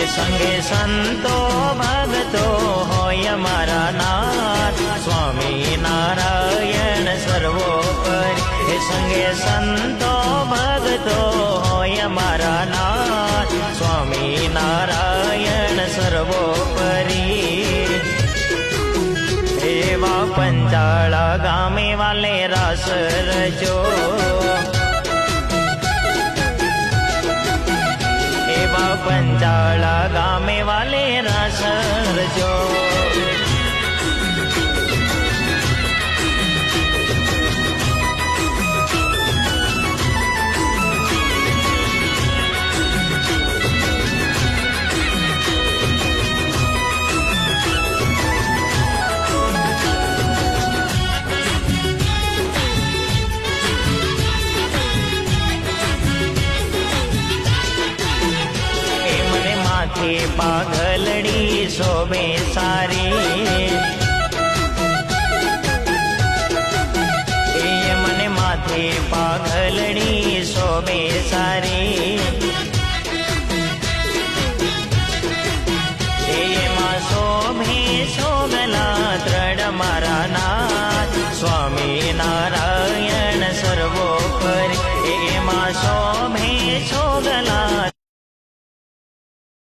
સંગે સંતો ભગતો હોય મારા નાથ સ્વામી નારાયણ સર્વોપરી સંગે સંતો ભગતો હોય મારા નાથ સ્વામી નારાયણ સર્વોપરી એવા પંચાળા ગામે વાલે રાસ રચો એવા પંચાળા ગામે વાલે રાસ રચો પાઘલડી શોભે સારી એ મને માથે પાઘલડી શોભે સારી એમાં શોભે શોભલા ત્રણ મારા નાથ સ્વામી નારાયણ સર્વોપરી એમાં શોભે શોભલા